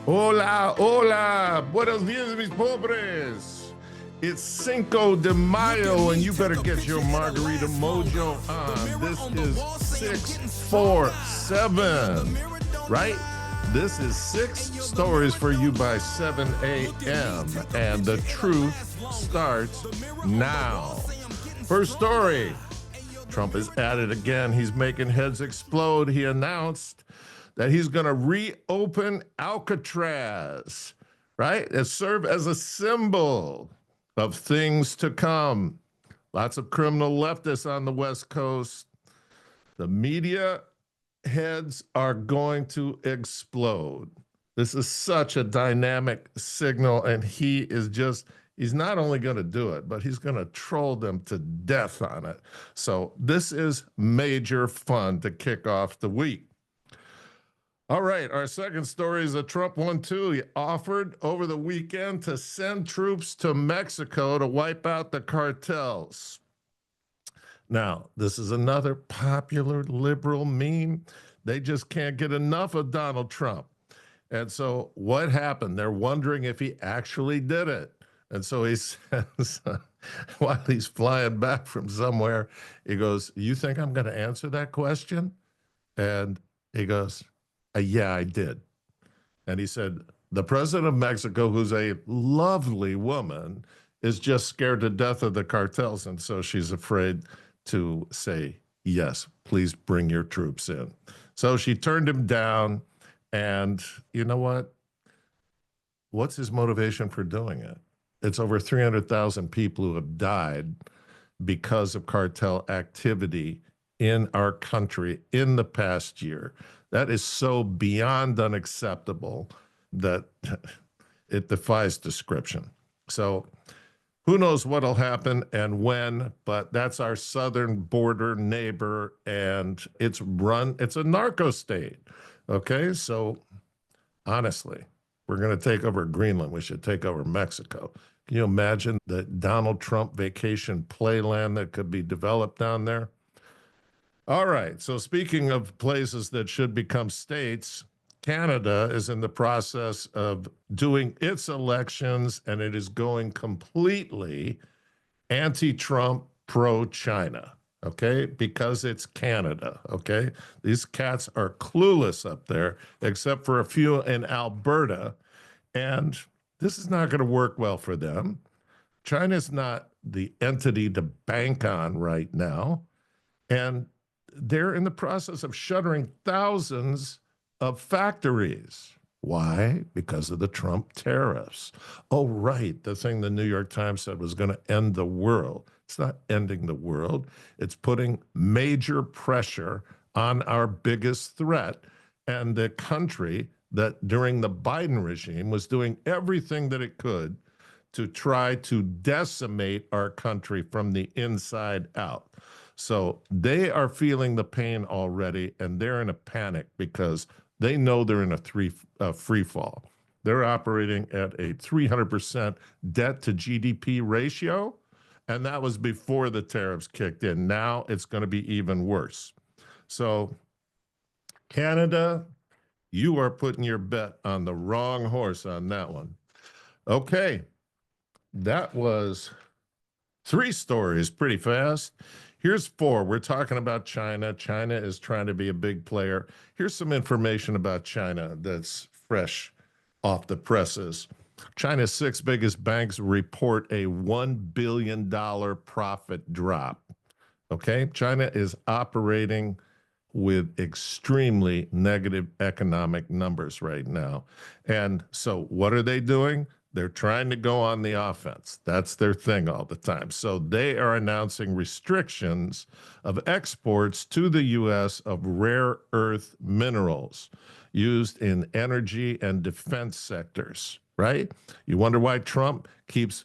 Hola, hola, buenos dias, mis pobres. It's Cinco de Mayo, and you better get your margarita mojo on. This is 647, right? This is 6 stories for you by 7 a.m., and the truth starts now. First story. Trump is at it again. He's making heads explode. He announced that he's going to reopen Alcatraz, right? And serve as a symbol of things to come. Lots of criminal leftists on the West Coast. The media heads are going to explode. This is such a dynamic signal, and he's not only going to do it, but he's going to troll them to death on it. So this is major fun to kick off the week. All right, our second story is a Trump one, too. He offered over the weekend to send troops to Mexico to wipe out the cartels. Now, this is another popular liberal meme. They just can't get enough of Donald Trump. And so what happened? They're wondering if he actually did it. And so he says, while he's flying back from somewhere, he goes, "You think I'm going to answer that question?" And he goes, "Yeah, I did." And he said, the president of Mexico, who's a lovely woman, is just scared to death of the cartels. And so she's afraid to say, "Yes, please bring your troops in." So she turned him down. And you know what? What's his motivation for doing it? It's over 300,000 people who have died because of cartel activity in our country in the past year. That is so beyond unacceptable that it defies description. So who knows what'll happen and when, but that's our southern border neighbor, and it's a narco state. Okay, so honestly, we're going to take over Greenland. We should take over Mexico. Can you imagine the Donald Trump vacation playland that could be developed down there? All right, so speaking of places that should become states, Canada is in the process of doing its elections, and it is going completely anti-Trump, pro-China, okay? Because it's Canada, okay? These cats are clueless up there, except for a few in Alberta, and this is not going to work well for them. China's not the entity to bank on right now, and they're in the process of shuttering thousands of factories. Why? Because of the Trump tariffs. Oh, right. The thing the New York Times said was going to end the world. It's not ending the world. It's putting major pressure on our biggest threat. And the country that during the Biden regime was doing everything that it could to try to decimate our country from the inside out. So they are feeling the pain already, and they're in a panic because they know they're in a free fall. They're operating at a 300% debt to GDP ratio, and that was before the tariffs kicked in. Now it's going to be even worse. So Canada, you are putting your bet on the wrong horse on that one. Okay, that was 3 stories, pretty fast. Here's 4. We're talking about China. China is trying to be a big player. Here's some information about China that's fresh off the presses. China's 6 biggest banks report a $1 billion profit drop. Okay? China is operating with extremely negative economic numbers right now. And so what are they doing? They're trying to go on the offense. That's their thing all the time. So they are announcing restrictions of exports to the U.S. of rare earth minerals used in energy and defense sectors, right? You wonder why Trump keeps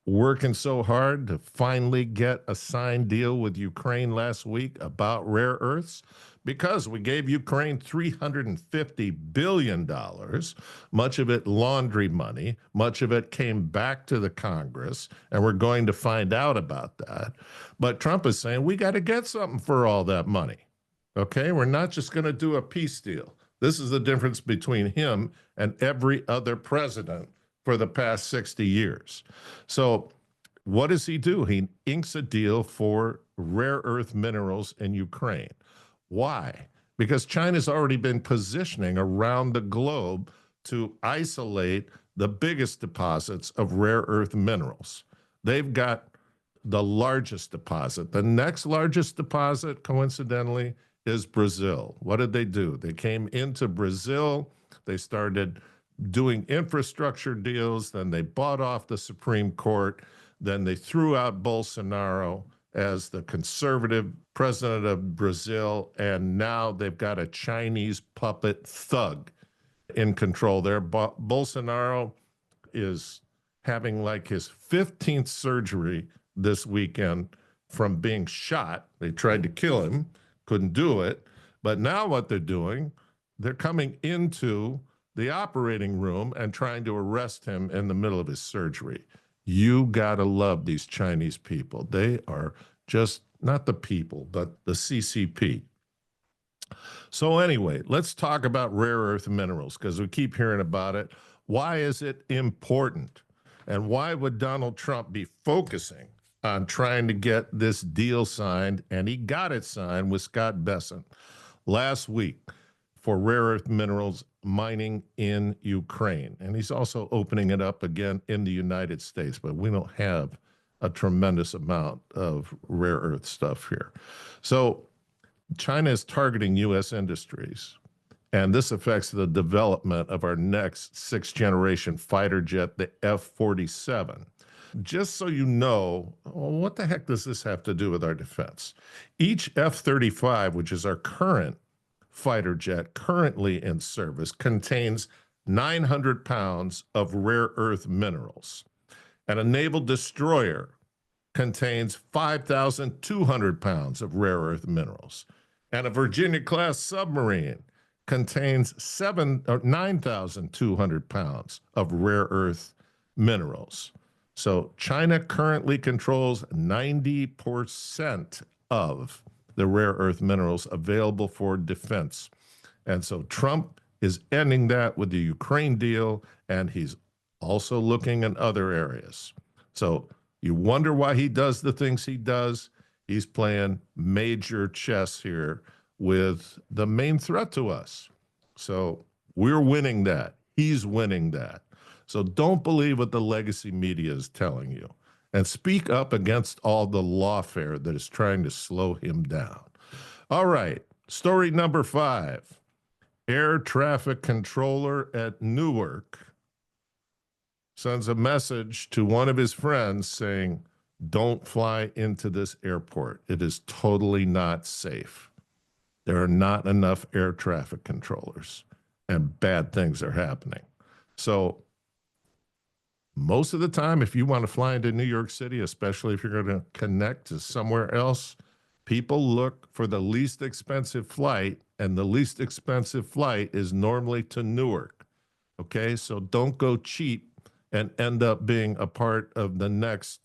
working so hard to finally get a signed deal with Ukraine last week about rare earths? Because we gave Ukraine $350 billion, much of it laundry money, much of it came back to the Congress, and we're going to find out about that. But Trump is saying we got to get something for all that money, okay? We're not just going to do a peace deal. This is the difference between him and every other president for the past 60 years. So what does he do? He inks a deal for rare earth minerals in Ukraine. Why? Because China's already been positioning around the globe to isolate the biggest deposits of rare earth minerals. They've got the largest deposit. The next largest deposit, coincidentally, is Brazil. What did they do? They came into Brazil, they started doing infrastructure deals, then they bought off the Supreme Court, then they threw out Bolsonaro as the conservative president of Brazil, and now they've got a Chinese puppet thug in control there. Bolsonaro is having like his 15th surgery this weekend from being shot. They tried to kill him, couldn't do it. But now what they're doing, they're coming into the operating room and trying to arrest him in the middle of his surgery. You gotta love these Chinese people. They are just not the people, but the CCP. So anyway, let's talk about rare earth minerals because we keep hearing about it. Why is it important? And why would Donald Trump be focusing on trying to get this deal signed? And he got it signed with Scott Bessent last week for rare earth minerals mining in Ukraine. And he's also opening it up again in the United States, but we don't have a tremendous amount of rare earth stuff here. So China is targeting U.S. industries, and this affects the development of our next sixth-generation fighter jet, the F-47. Just so you know, what the heck does this have to do with our defense? Each F-35, which is our current fighter jet currently in service, contains 900 pounds of rare earth minerals. And a naval destroyer contains 5,200 pounds of rare earth minerals. And a Virginia-class submarine contains 9,200 pounds of rare earth minerals. So China currently controls 90% of the rare earth minerals available for defense. And so Trump is ending that with the Ukraine deal, and he's also looking in other areas. So you wonder why he does the things he does. He's playing major chess here with the main threat to us. So we're winning that. He's winning that. So don't believe what the legacy media is telling you, and speak up against all the lawfare that is trying to slow him down. All right, story number 5. Air traffic controller at Newark sends a message to one of his friends saying, don't fly into this airport. It is totally not safe. There are not enough air traffic controllers, and bad things are happening. So most of the time, if you want to fly into New York City, especially if you're going to connect to somewhere else, people look for the least expensive flight, and the least expensive flight is normally to Newark. Okay, so don't go cheap and end up being a part of the next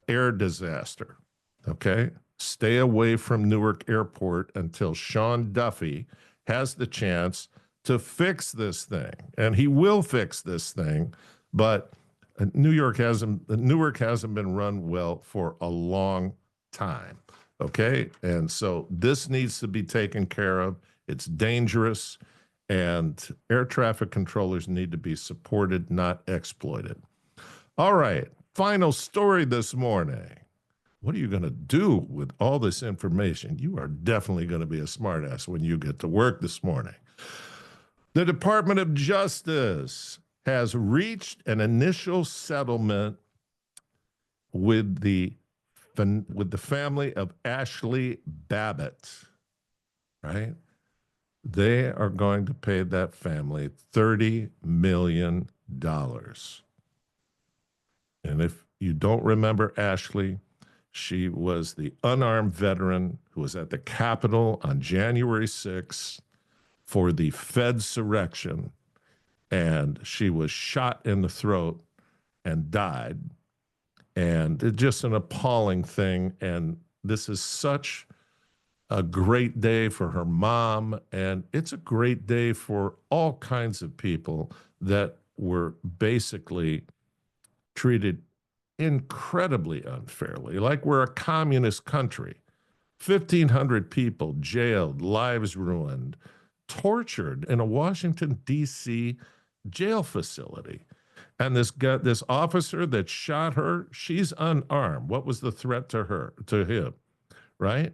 air disaster. Okay, stay away from Newark Airport until Sean Duffy has the chance to fix this thing, and he will fix this thing, but Newark hasn't been run well for a long time, okay? And so this needs to be taken care of. It's dangerous, and air traffic controllers need to be supported, not exploited. All right, final story this morning. What are you going to do with all this information? You are definitely going to be a smartass when you get to work this morning. The Department of Justice has reached an initial settlement with the family of Ashley Babbitt, right? They are going to pay that family $30 million. And if you don't remember Ashley, she was the unarmed veteran who was at the Capitol on January 6th for the Fedsurrection, and she was shot in the throat and died. And it's just an appalling thing. And this is such a great day for her mom, and it's a great day for all kinds of people that were basically treated incredibly unfairly, like we're a communist country. 1,500 people jailed, lives ruined, tortured in a Washington, D.C. jail facility. And this officer that shot her, she's unarmed. What was the threat to her, to him, right?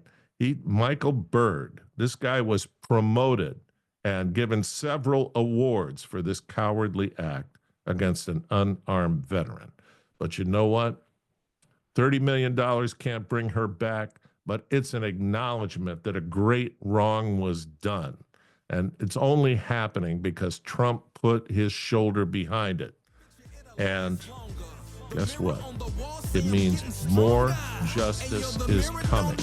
Michael Byrd, this guy was promoted and given several awards for this cowardly act against an unarmed veteran. But you know what? $30 million can't bring her back, but it's an acknowledgement that a great wrong was done. And it's only happening because Trump put his shoulder behind it. And guess what? It means more justice is coming.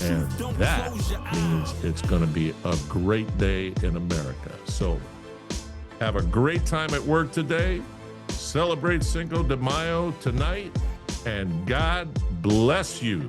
And that means it's going to be a great day in America. So have a great time at work today. Celebrate Cinco de Mayo tonight. And God bless you.